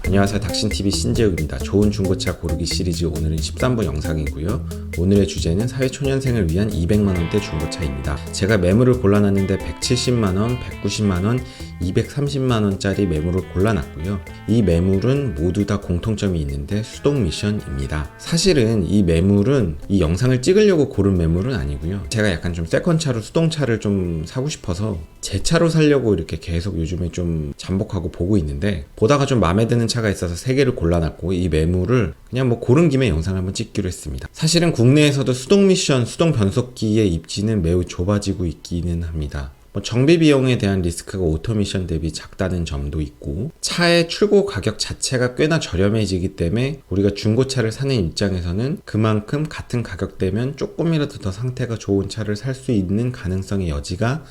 안녕하세요, 닥신TV 신재욱입니다. 좋은 중고차 고르기 시리즈 오늘은 13번 영상이고요. 오늘의 주제는 사회초년생을 위한 200만원대 중고차입니다. 제가 매물을 골라놨는데 170만원, 190만원, 230만원짜리 매물을 골라놨고요. 이 매물은 모두 다 공통점이 있는데 수동 미션입니다. 사실은 이 매물은 이 영상을 찍으려고 고른 매물은 아니고요. 제가 약간 좀 세컨차로 수동차를 좀 사고 싶어서 제 차로 살려고 이렇게 계속 요즘에 좀 잠복하고 보고 있는데, 보다가 좀 마음에 드는 차가 있어서 3개를 골라놨고 이 매물을 그냥 뭐 고른 김에 영상을 한번 찍기로 했습니다. 사실은 국내에서도 수동 미션, 수동 변속기의 입지는 매우 좁아지고 있기는 합니다. 정비 비용에 대한 리스크가 오토미션 대비 작다는 점도 있고, 차의 출고 가격 자체가 꽤나 저렴해지기 때문에 우리가 중고차를 사는 입장에서는 그만큼 같은 가격대면 조금이라도 더 상태가 좋은 차를 살 수 있는 가능성의 여지가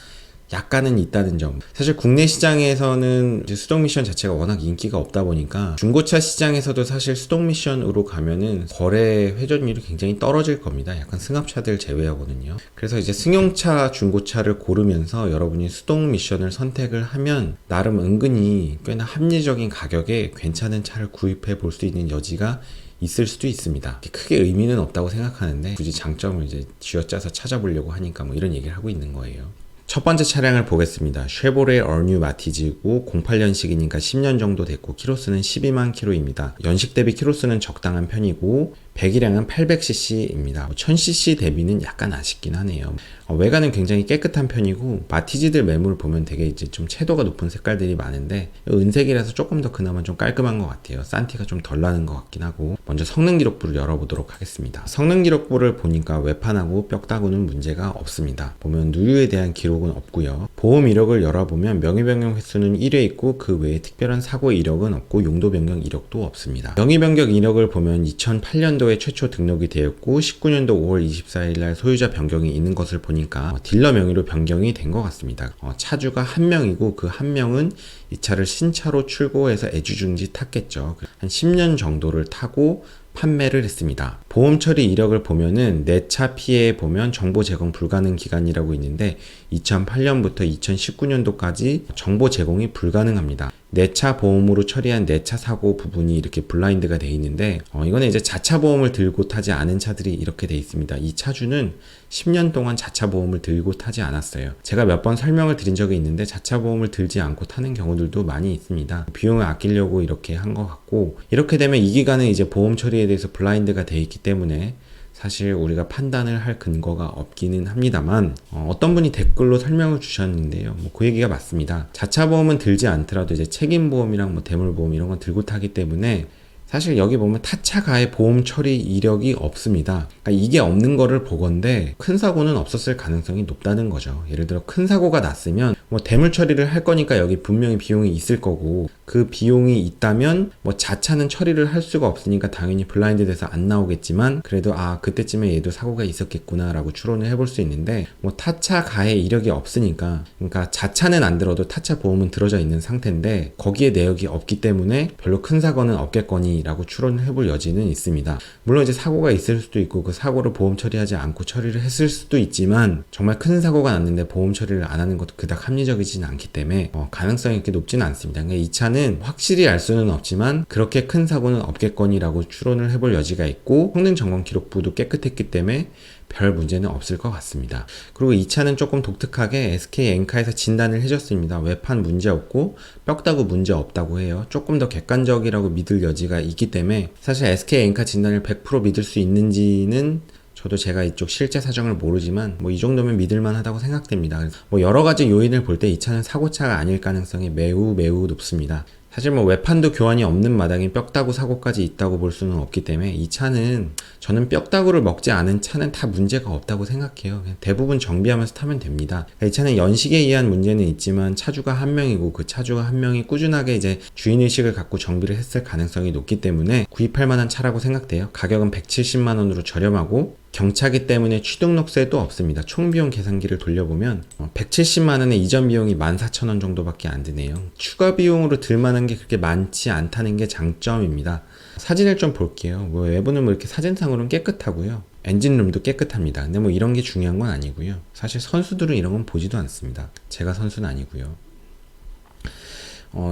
약간은 있다는 점. 사실 국내 시장에서는 이제 수동 미션 자체가 워낙 인기가 없다 보니까 중고차 시장에서도 사실 수동 미션으로 가면은 거래 회전율이 굉장히 떨어질 겁니다. 약간 승합차들 제외하고는요. 그래서 이제 승용차 중고차를 고르면서 여러분이 수동 미션을 선택을 하면 나름 은근히 꽤나 합리적인 가격에 괜찮은 차를 구입해 볼 수 있는 여지가 있을 수도 있습니다. 크게 의미는 없다고 생각하는데 굳이 장점을 이제 쥐어짜서 찾아보려고 하니까 뭐 이런 얘기를 하고 있는 거예요. 첫 번째 차량을 보겠습니다. 쉐보레 얼뉴 마티즈고 08년식이니까 10년 정도 됐고 키로수는 12만 킬로입니다. 연식 대비 키로수는 적당한 편이고 배기량은 800cc입니다. 1000cc 대비는 약간 아쉽긴 하네요. 외관은 굉장히 깨끗한 편이고 마티즈들 매물을 보면 되게 이제 좀 채도가 높은 색깔들이 많은데 은색이라서 조금 더 그나마 좀 깔끔한 것 같아요. 산티가 좀 덜 나는 것 같긴 하고, 먼저 성능 기록부를 열어보도록 하겠습니다. 성능 기록부를 보니까 외판하고 벽다구는 문제가 없습니다. 보면 누유에 대한 기록은 없고요. 보험 이력을 열어보면 명의 변경 횟수는 1회 있고 그 외에 특별한 사고 이력은 없고 용도 변경 이력도 없습니다. 명의 변경 이력을 보면 2008년도에 최초 등록이 되었고 19년도 5월 24일 날 소유자 변경이 있는 것을 보니까 딜러 명의로 변경이 된 것 같습니다. 차주가 한 명이고 그 한 명은 이 차를 신차로 출고해서 애지중지 탔겠죠. 한 10년 정도를 타고 판매를 했습니다. 보험 처리 이력을 보면은 내차 피해에 보면 정보 제공 불가능 기간이라고 있는데 2008년부터 2019년도까지 정보 제공이 불가능합니다. 내차 보험으로 처리한 내차 사고 부분이 이렇게 블라인드가 되어 있는데 이거는 이제 자차 보험을 들고 타지 않은 차들이 이렇게 되어 있습니다. 이 차주는 10년 동안 자차 보험을 들고 타지 않았어요. 제가 몇 번 설명을 드린 적이 있는데 자차 보험을 들지 않고 타는 경우들도 많이 있습니다. 비용을 아끼려고 이렇게 한 것 같고, 이렇게 되면 이 기간에 이제 보험 처리에 대해서 블라인드가 되어 있기 때문에 사실 우리가 판단을 할 근거가 없기는 합니다만, 어떤 분이 댓글로 설명을 주셨는데요. 그 얘기가 맞습니다. 자차 보험은 들지 않더라도 이제 책임보험이랑 대물보험 이런 건 들고 타기 때문에 사실 여기 보면 타차 가해 보험 처리 이력이 없습니다. 그러니까 이게 없는 거를 보건대 큰 사고는 없었을 가능성이 높다는 거죠. 예를 들어 큰 사고가 났으면 대물 처리를 할 거니까 여기 분명히 비용이 있을 거고, 그 비용이 있다면 자차는 처리를 할 수가 없으니까 당연히 블라인드 돼서 안 나오겠지만 그래도 그때쯤에 얘도 사고가 있었겠구나 라고 추론을 해볼 수 있는데, 타차 가해 이력이 없으니까, 그러니까 자차는 안 들어도 타차 보험은 들어져 있는 상태인데 거기에 내역이 없기 때문에 별로 큰 사고는 없겠거니 라고 추론을 해볼 여지는 있습니다. 물론 이제 사고가 있을 수도 있고 그 사고를 보험 처리하지 않고 처리를 했을 수도 있지만, 정말 큰 사고가 났는데 보험 처리를 안 하는 것도 그닥 합리적이지는 않기 때문에 가능성이 그렇게 높지는 않습니다. 그러니까 이 차는 확실히 알 수는 없지만 그렇게 큰 사고는 없겠거니라고 추론을 해볼 여지가 있고, 성능 점검 기록부도 깨끗했기 때문에 별 문제는 없을 것 같습니다. 그리고 이 차는 조금 독특하게 SK 엔카에서 진단을 해줬습니다. 외판 문제 없고 벽다구 문제 없다고 해요. 조금 더 객관적이라고 믿을 여지가 있기 때문에 사실 SK 엔카 진단을 100% 믿을 수 있는지는 저도 제가 이쪽 실제 사정을 모르지만 이 정도면 믿을만 하다고 생각됩니다. 여러 가지 요인을 볼 때 이 차는 사고차가 아닐 가능성이 매우 높습니다. 사실 외판도 교환이 없는 마당에 뼈다구 사고까지 있다고 볼 수는 없기 때문에 이 차는, 저는 뼈다구를 먹지 않은 차는 다 문제가 없다고 생각해요. 그냥 대부분 정비하면서 타면 됩니다. 이 차는 연식에 의한 문제는 있지만 차주가 한 명이고 그 차주가 한 명이 꾸준하게 이제 주인의식을 갖고 정비를 했을 가능성이 높기 때문에 구입할 만한 차라고 생각돼요. 가격은 170만 원으로 저렴하고 경차기 때문에 취등록세도 없습니다. 총비용 계산기를 돌려보면 170만 원에 이전 비용이 14,000원 정도밖에 안 드네요. 추가 비용으로 들 만한 게 그렇게 많지 않다는 게 장점입니다. 사진을 좀 볼게요. 외부는 이렇게 사진상으로는 깨끗하고요. 엔진룸도 깨끗합니다. 근데 이런 게 중요한 건 아니고요. 사실 선수들은 이런 건 보지도 않습니다. 제가 선수는 아니고요.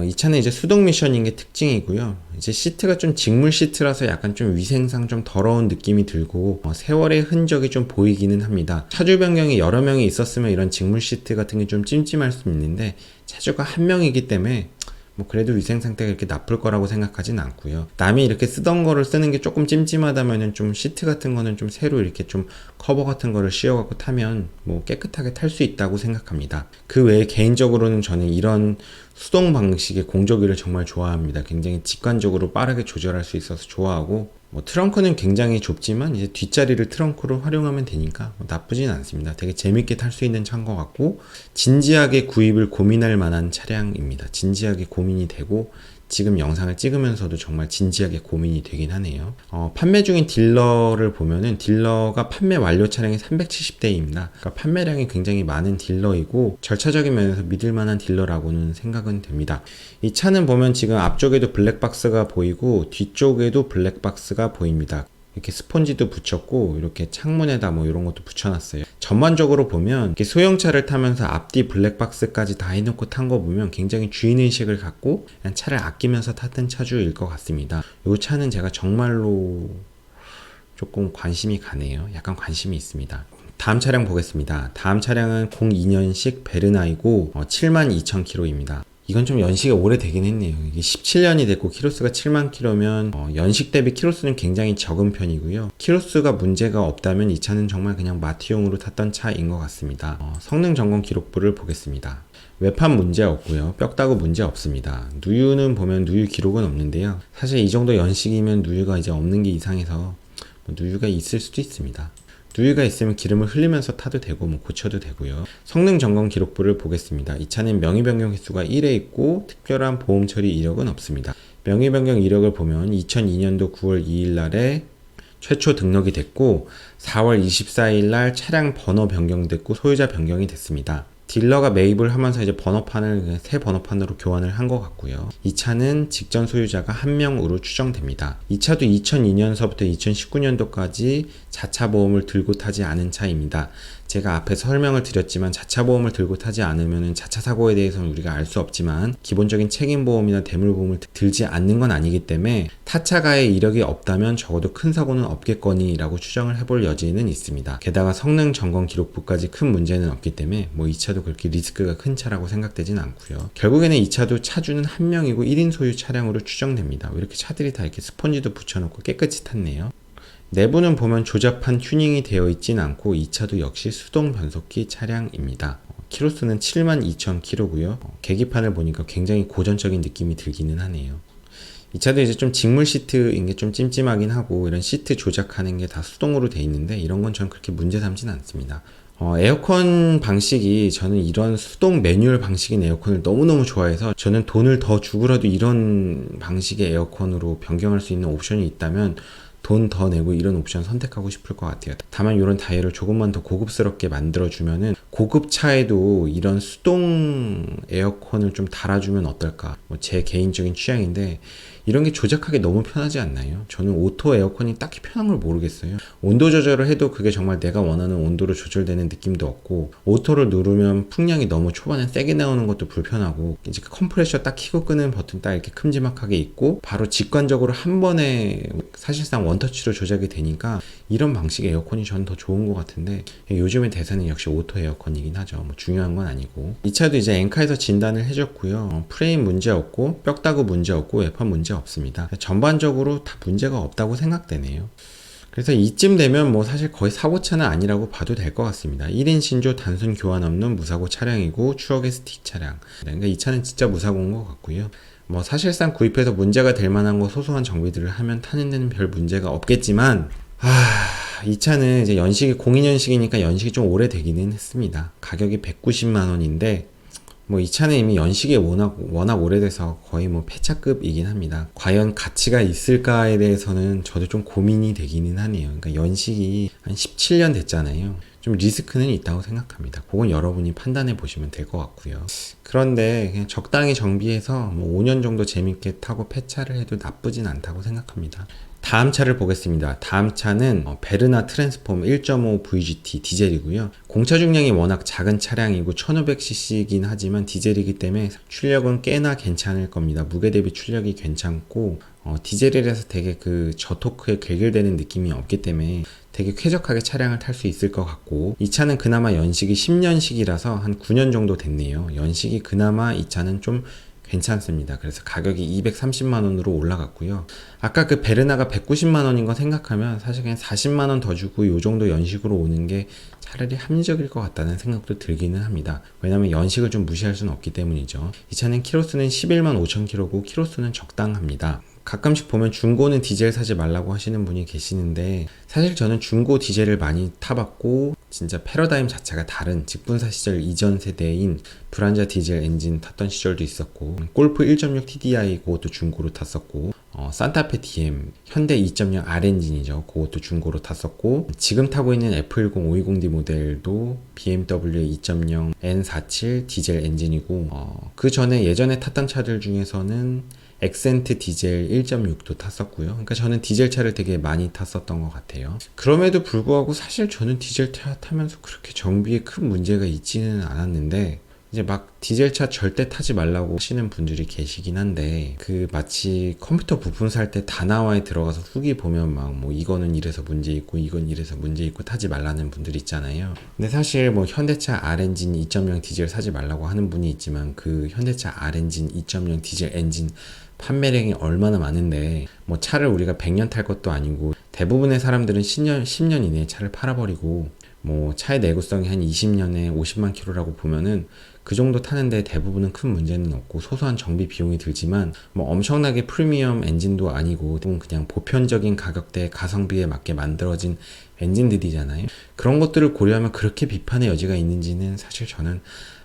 이 차는 이제 수동 미션인 게 특징이고요. 이제 시트가 좀 직물 시트라서 약간 좀 위생상 좀 더러운 느낌이 들고 세월의 흔적이 좀 보이기는 합니다. 차주 변경이 여러 명이 있었으면 이런 직물 시트 같은 게 좀 찜찜할 수 있는데 차주가 한 명이기 때문에 뭐 그래도 위생 상태가 이렇게 나쁠 거라고 생각하진 않고요. 남이 이렇게 쓰던 거를 쓰는 게 조금 찜찜하다면은 좀 시트 같은 거는 좀 새로 이렇게 좀 커버 같은 거를 씌워갖고 타면 뭐 깨끗하게 탈 수 있다고 생각합니다. 그 외에 개인적으로는 저는 이런 수동 방식의 공조기를 정말 좋아합니다. 굉장히 직관적으로 빠르게 조절할 수 있어서 좋아하고, 뭐 트렁크는 굉장히 좁지만 이제 뒷자리를 트렁크로 활용하면 되니까 뭐 나쁘진 않습니다. 되게 재밌게 탈 수 있는 차인 것 같고, 진지하게 구입을 고민할 만한 차량입니다. 진지하게 고민이 되고, 지금 영상을 찍으면서도 정말 진지하게 고민이 되긴 하네요. 판매 중인 딜러를 보면은 딜러가 판매 완료 차량이 370대입니다. 그러니까 판매량이 굉장히 많은 딜러이고 절차적인 면에서 믿을 만한 딜러라고는 생각은 됩니다. 이 차는 보면 지금 앞쪽에도 블랙박스가 보이고 뒤쪽에도 블랙박스가 보입니다. 이렇게 스폰지도 붙였고 이렇게 창문에다 뭐 이런 것도 붙여놨어요. 전반적으로 보면 이렇게 소형차를 타면서 앞뒤 블랙박스까지 다 해놓고 탄 거 보면 굉장히 주인의식을 갖고 그냥 차를 아끼면서 탔던 차주일 것 같습니다. 이 차는 제가 정말로 조금 관심이 가네요. 약간 관심이 있습니다. 다음 차량 보겠습니다. 다음 차량은 02년식 베르나이고 72,000km입니다. 이건 좀 연식이 오래되긴 했네요. 이게 17년이 됐고 키로수가 7만 킬로면 연식 대비 키로수는 굉장히 적은 편이고요. 키로수가 문제가 없다면 이 차는 정말 그냥 마트용으로 탔던 차인 것 같습니다. 성능 점검 기록부를 보겠습니다. 외판 문제 없고요. 뼈다구 문제 없습니다. 누유는 보면 누유 기록은 없는데요. 사실 이 정도 연식이면 누유가 이제 없는 게 이상해서 누유가 있을 수도 있습니다. 누유가 있으면 기름을 흘리면서 타도 되고 뭐 고쳐도 되고요. 성능 점검 기록부를 보겠습니다. 이 차는 명의 변경 횟수가 1회 있고 특별한 보험 처리 이력은 없습니다. 명의 변경 이력을 보면 2002년도 9월 2일 날에 최초 등록이 됐고 4월 24일 날 차량 번호 변경됐고 소유자 변경이 됐습니다. 딜러가 매입을 하면서 이제 번호판을 새 번호판으로 교환을 한 것 같고요. 이 차는 직전 소유자가 한 명으로 추정됩니다. 이 차도 2002년서부터 2019년도까지 자차 보험을 들고 타지 않은 차입니다. 제가 앞에 설명을 드렸지만 자차 보험을 들고 타지 않으면 자차 사고에 대해서는 우리가 알 수 없지만 기본적인 책임보험이나 대물보험을 들지 않는 건 아니기 때문에 타차가의 이력이 없다면 적어도 큰 사고는 없겠거니 라고 추정을 해볼 여지는 있습니다. 게다가 성능 점검 기록부까지 큰 문제는 없기 때문에 뭐 이 차도 그렇게 리스크가 큰 차라고 생각되진 않고요. 결국에는 이 차도 차주는 한 명이고 1인 소유 차량으로 추정됩니다. 왜 이렇게 차들이 다 이렇게 스펀지도 붙여놓고 깨끗이 탔네요. 내부는 보면 조잡한 튜닝이 되어 있진 않고 이 차도 역시 수동 변속기 차량입니다. 키로수는 72,000km고요. 계기판을 보니까 굉장히 고전적인 느낌이 들기는 하네요. 이 차도 이제 좀 직물 시트인 게 좀 찜찜하긴 하고 이런 시트 조작하는 게 다 수동으로 돼 있는데 이런 건 전 그렇게 문제 삼진 않습니다. 에어컨 방식이 저는 이런 수동 매뉴얼 방식인 에어컨을 너무너무 좋아해서 저는 돈을 더 주고라도 이런 방식의 에어컨으로 변경할 수 있는 옵션이 있다면 돈 더 내고 이런 옵션 선택하고 싶을 것 같아요. 다만 이런 다이얼을 조금만 더 고급스럽게 만들어주면은 고급 차에도 이런 수동 에어컨을 좀 달아주면 어떨까? 뭐 제 개인적인 취향인데 이런 게 조작하기 너무 편하지 않나요? 저는 오토 에어컨이 딱히 편한 걸 모르겠어요. 온도 조절을 해도 그게 정말 내가 원하는 온도로 조절되는 느낌도 없고 오토를 누르면 풍량이 너무 초반에 세게 나오는 것도 불편하고 이제 컴프레셔 딱 켜고 끄는 버튼 딱 이렇게 큼지막하게 있고 바로 직관적으로 한 번에 사실상 원터치로 조작이 되니까 이런 방식의 에어컨이 저는 더 좋은 것 같은데 요즘의 대세는 역시 오토 에어컨이긴 하죠. 뭐 중요한 건 아니고 이 차도 이제 엔카에서 진단을 해줬고요. 프레임 문제 없고 뼈다구 문제 없고 외판 문제 없습니다. 전반적으로 다 문제가 없다고 생각되네요. 그래서 이쯤 되면 뭐 사실 거의 사고차는 아니라고 봐도 될 것 같습니다. 1인 신조 단순 교환 없는 무사고 차량이고 추억의 스틱 차량. 그러니까 이 차는 진짜 무사고인 것 같고요. 뭐 사실상 구입해서 문제가 될 만한 거 소소한 정비들을 하면 타는 데는 별 문제가 없겠지만 이 차는 이제 연식이 02년식이니까 연식이 좀 오래되기는 했습니다. 가격이 190만 원인데 뭐 이 차는 이미 연식이 워낙 오래돼서 거의 뭐 폐차급이긴 합니다. 과연 가치가 있을까에 대해서는 저도 좀 고민이 되기는 하네요. 그러니까 연식이 한 17년 됐잖아요. 좀 리스크는 있다고 생각합니다. 그건 여러분이 판단해 보시면 될 것 같고요. 그런데 그냥 적당히 정비해서 뭐 5년 정도 재밌게 타고 폐차를 해도 나쁘진 않다고 생각합니다. 다음 차를 보겠습니다. 다음 차는 베르나 트랜스폼 1.5 VGT 디젤이고요. 공차 중량이 워낙 작은 차량이고 1500cc이긴 하지만 디젤이기 때문에 출력은 꽤나 괜찮을 겁니다. 무게 대비 출력이 괜찮고 디젤이라서 되게 그 저토크에 괴결되는 느낌이 없기 때문에 되게 쾌적하게 차량을 탈 수 있을 것 같고, 이 차는 그나마 연식이 10년식이라서 한 9년 정도 됐네요. 연식이 그나마 이 차는 좀 괜찮습니다. 그래서 가격이 230만원으로 올라갔고요. 아까 그 베르나가 190만원인 거 생각하면 사실 그냥 40만원 더 주고 요 정도 연식으로 오는 게 차라리 합리적일 것 같다는 생각도 들기는 합니다. 왜냐면 연식을 좀 무시할 수는 없기 때문이죠. 이 차는 키로수는 11만 5천 킬로고 키로수는 적당합니다. 가끔씩 보면 중고는 디젤 사지 말라고 하시는 분이 계시는데, 사실 저는 중고 디젤을 많이 타봤고 진짜 패러다임 자체가 다른 직분사 시절 이전 세대인 브란자 디젤 엔진 탔던 시절도 있었고, 골프 1.6 TDI 그것도 중고로 탔었고, 산타페 DM 현대 2.0 R 엔진이죠. 그것도 중고로 탔었고, 지금 타고 있는 F10 520D 모델도 BMW 2.0 N47 디젤 엔진이고, 그 전에 예전에 탔던 차들 중에서는 엑센트 디젤 1.6도 탔었고요. 그러니까 저는 디젤 차를 되게 많이 탔었던 것 같아요. 그럼에도 불구하고 사실 저는 디젤 차 타면서 그렇게 정비에 큰 문제가 있지는 않았는데, 이제 막 디젤 차 절대 타지 말라고 하시는 분들이 계시긴 한데, 그 마치 컴퓨터 부품 살 때 다나와에 들어가서 후기 보면 막 뭐 이거는 이래서 문제 있고 이건 이래서 문제 있고 타지 말라는 분들 있잖아요. 근데 사실 뭐 현대차 R엔진 2.0 디젤 사지 말라고 하는 분이 있지만, 그 현대차 R엔진 2.0 디젤 엔진 판매량이 얼마나 많은데, 뭐 차를 우리가 100년 탈 것도 아니고 대부분의 사람들은 10년 이내에 차를 팔아버리고, 뭐 차의 내구성이 한 20년에 50만 킬로라고 보면은 그 정도 타는데 대부분은 큰 문제는 없고 소소한 정비 비용이 들지만, 뭐 엄청나게 프리미엄 엔진도 아니고 그냥 보편적인 가격대 가성비에 맞게 만들어진 엔진들이잖아요. 그런 것들을 고려하면 그렇게 비판의 여지가 있는지는 사실 저는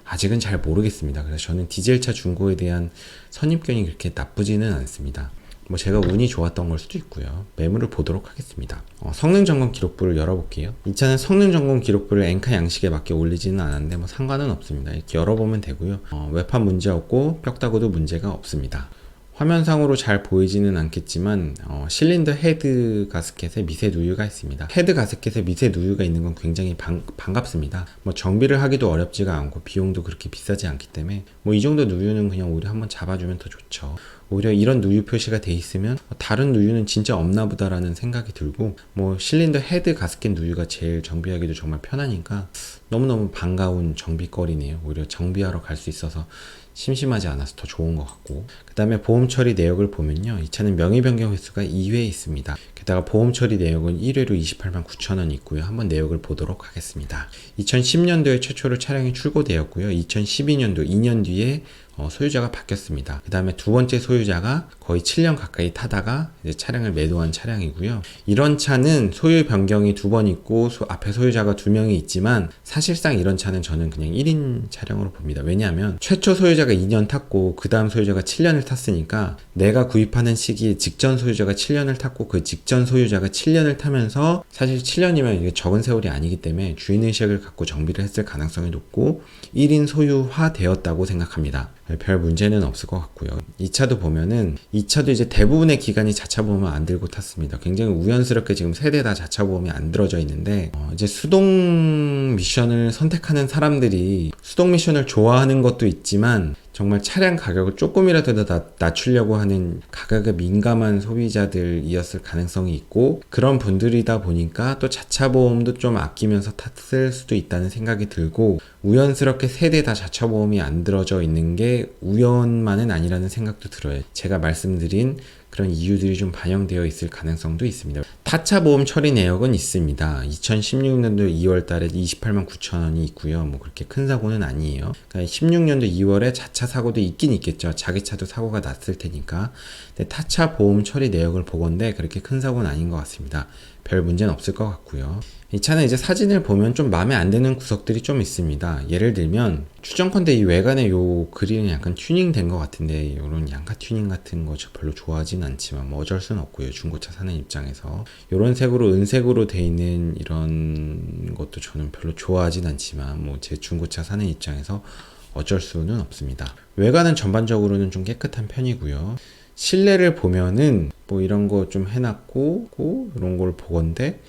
아직은 잘 모르겠습니다. 그래서 저는 디젤차 중고에 대한 선입견이 그렇게 나쁘지는 않습니다. 뭐 제가 운이 좋았던 걸 수도 있고요. 매물을 보도록 하겠습니다. 성능 점검 기록부를 열어볼게요. 이 차는 성능 점검 기록부를 엔카 양식에 맞게 올리지는 않았는데 뭐 상관은 없습니다. 이렇게 열어보면 되고요. 외판 문제 없고 뼈다구도 문제가 없습니다. 화면상으로 잘 보이지는 않겠지만 실린더 헤드 가스켓에 미세 누유가 있습니다. 헤드 가스켓에 미세 누유가 있는 건 굉장히 반갑습니다. 뭐 정비를 하기도 어렵지가 않고 비용도 그렇게 비싸지 않기 때문에 뭐 이 정도 누유는 그냥 오히려 한번 잡아주면 더 좋죠. 오히려 이런 누유 표시가 돼 있으면 다른 누유는 진짜 없나 보다라는 생각이 들고, 뭐 실린더 헤드 가스켓 누유가 제일 정비하기도 정말 편하니까 너무너무 반가운 정비거리네요. 오히려 정비하러 갈 수 있어서 심심하지 않아서 더 좋은 것 같고, 그 다음에 보험 처리 내역을 보면요, 이 차는 명의 변경 횟수가 2회 있습니다. 게다가 보험 처리 내역은 1회로 28만 9천원 있고요. 한번 내역을 보도록 하겠습니다. 2010년도에 최초로 차량이 출고되었고요. 2012년도 2년 뒤에 소유자가 바뀌었습니다. 그 다음에 두 번째 소유자가 거의 7년 가까이 타다가 이제 차량을 매도한 차량이고요. 이런 차는 소유 변경이 2번 있고 앞에 소유자가 2명이 있지만, 사실상 이런 차는 저는 그냥 1인 차량으로 봅니다. 왜냐하면 최초 소유자가 2년 탔고 그 다음 소유자가 7년을 탔으니까, 내가 구입하는 시기에 직전 소유자가 7년을 탔고 그 직전 소유자가 7년을 타면서, 사실 7년이면 이게 적은 세월이 아니기 때문에 주인의식을 갖고 정비를 했을 가능성이 높고 1인 소유화 되었다고 생각합니다. 별 문제는 없을 것 같고요. 이 차도 보면은, 이 차도 이제 대부분의 기간이 자차 보험을 안 들고 탔습니다. 굉장히 우연스럽게 지금 세대 다 자차 보험이 안 들어져 있는데, 이제 수동 미션을 선택하는 사람들이 수동 미션을 좋아하는 것도 있지만, 정말 차량 가격을 조금이라도 낮추려고 하는 가격에 민감한 소비자들이었을 가능성이 있고, 그런 분들이다 보니까 또 자차 보험도 좀 아끼면서 탔을 수도 있다는 생각이 들고, 우연스럽게 세대 다 자차 보험이 안 들어져 있는 게 우연만은 아니라는 생각도 들어요. 제가 말씀드린 그런 이유들이 좀 반영되어 있을 가능성도 있습니다. 타차 보험 처리 내역은 있습니다. 2016년도 2월 달에 28만 9천원이 있고요. 뭐 그렇게 큰 사고는 아니에요. 그러니까 16년도 2월에 자차 사고도 있긴 있겠죠. 자기 차도 사고가 났을 테니까. 근데 타차 보험 처리 내역을 보건대 그렇게 큰 사고는 아닌 것 같습니다. 별 문제는 없을 것 같고요. 이 차는 이제 사진을 보면 좀 마음에 안 드는 구석들이 좀 있습니다. 예를 들면 추정컨대 이 외관의 요 그릴은 약간 튜닝 된 것 같은데, 이런 양가 튜닝 같은 거 별로 좋아하지는 좋아하진 않지만 뭐 어쩔 수는 없고요. 중고차 사는 입장에서 이런 색으로 은색으로 돼 있는 이런 것도 저는 별로 좋아하진 않지만 뭐 제 중고차 사는 입장에서 어쩔 수는 없습니다. 외관은 전반적으로는 좀 깨끗한 편이고요. 실내를 보면은 뭐 이런 거 좀 해놨고 이런 걸 보건데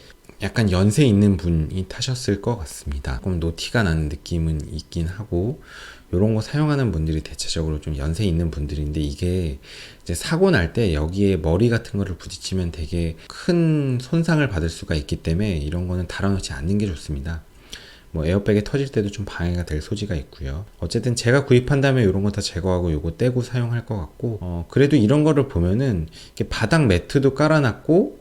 약간 연세 있는 분이 타셨을 것 같습니다. 조금 노티가 나는 느낌은 있긴 하고 이런 거 사용하는 분들이 대체적으로 좀 연세 있는 분들인데 이게 이제 사고 날 때 여기에 머리 같은 거를 부딪히면 되게 큰 손상을 받을 수가 있기 때문에 이런 거는 달아놓지 않는 게 좋습니다. 뭐 에어백이 터질 때도 좀 방해가 될 소지가 있고요. 어쨌든 제가 구입한다면 이런 거 다 제거하고 요거 떼고 사용할 것 같고 그래도 이런 거를 보면은 이렇게 바닥 매트도 깔아놨고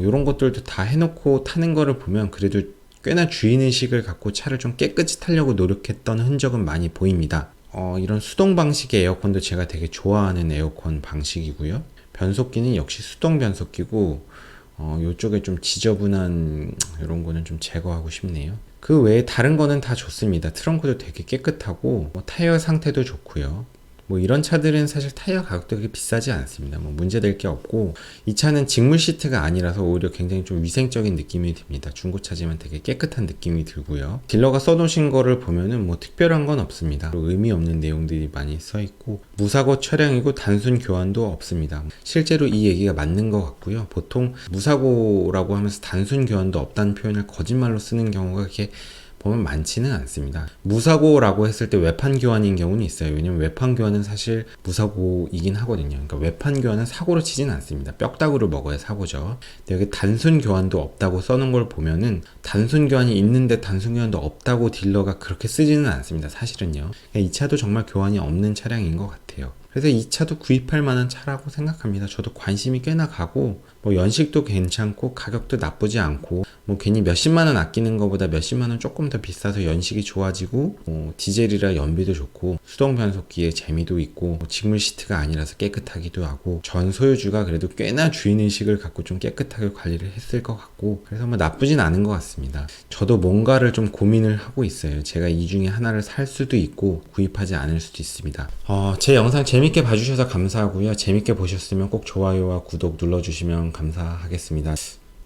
이런 것들도 다 해놓고 타는 거를 보면 그래도 꽤나 주인의식을 갖고 차를 좀 깨끗이 타려고 노력했던 흔적은 많이 보입니다. 이런 수동 방식의 에어컨도 제가 되게 좋아하는 에어컨 방식이고요. 변속기는 역시 수동 변속기고 이쪽에 좀 지저분한 이런 거는 좀 제거하고 싶네요. 그 외에 다른 거는 다 좋습니다. 트렁크도 되게 깨끗하고 타이어 상태도 좋고요. 뭐 이런 차들은 사실 타이어 가격도 그렇게 비싸지 않습니다. 뭐 문제될 게 없고 이 차는 직물 시트가 아니라서 오히려 굉장히 좀 위생적인 느낌이 듭니다. 중고차지만 되게 깨끗한 느낌이 들고요. 딜러가 써놓으신 거를 보면은 뭐 특별한 건 없습니다. 의미 없는 내용들이 많이 써있고 무사고 차량이고 단순 교환도 없습니다. 실제로 이 얘기가 맞는 것 같고요. 보통 무사고라고 하면서 단순 교환도 없다는 표현을 거짓말로 쓰는 경우가 그렇게 보면 많지는 않습니다. 무사고라고 했을 때 외판 교환인 경우는 있어요. 왜냐면 외판 교환은 사실 무사고이긴 하거든요. 그러니까 외판 교환은 사고로 치진 않습니다. 뼈다구를 먹어야 사고죠. 근데 여기 단순 교환도 없다고 써놓은 걸 보면은 단순 교환이 있는데 단순 교환도 없다고 딜러가 그렇게 쓰지는 않습니다. 사실은요. 그러니까 이 차도 정말 교환이 없는 차량인 것 같아요. 그래서 이 차도 구입할 만한 차라고 생각합니다. 저도 관심이 꽤나 가고 뭐 연식도 괜찮고 가격도 나쁘지 않고 뭐 괜히 몇십만 원 아끼는 것보다 몇십만 원 조금 더 비싸서 연식이 좋아지고 디젤이라 연비도 좋고 수동 변속기에 재미도 있고 직물 시트가 아니라서 깨끗하기도 하고 전 소유주가 그래도 꽤나 주인의식을 갖고 좀 깨끗하게 관리를 했을 것 같고 그래서 뭐 나쁘진 않은 것 같습니다. 저도 뭔가를 좀 고민을 하고 있어요. 제가 이 중에 하나를 살 수도 있고 구입하지 않을 수도 있습니다. 제 영상 재밌게 봐주셔서 감사하고요. 재밌게 보셨으면 꼭 좋아요와 구독 눌러주시면 감사하겠습니다.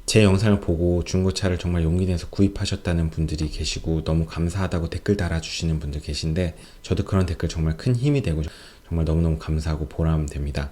제 영상을 보고 중고차를 정말 용기 내서 구입하셨다는 분들이 계시고 너무 감사하다고 댓글 달아주시는 분들 계신데 저도 그런 댓글 정말 큰 힘이 되고 정말 너무너무 감사하고 보람됩니다.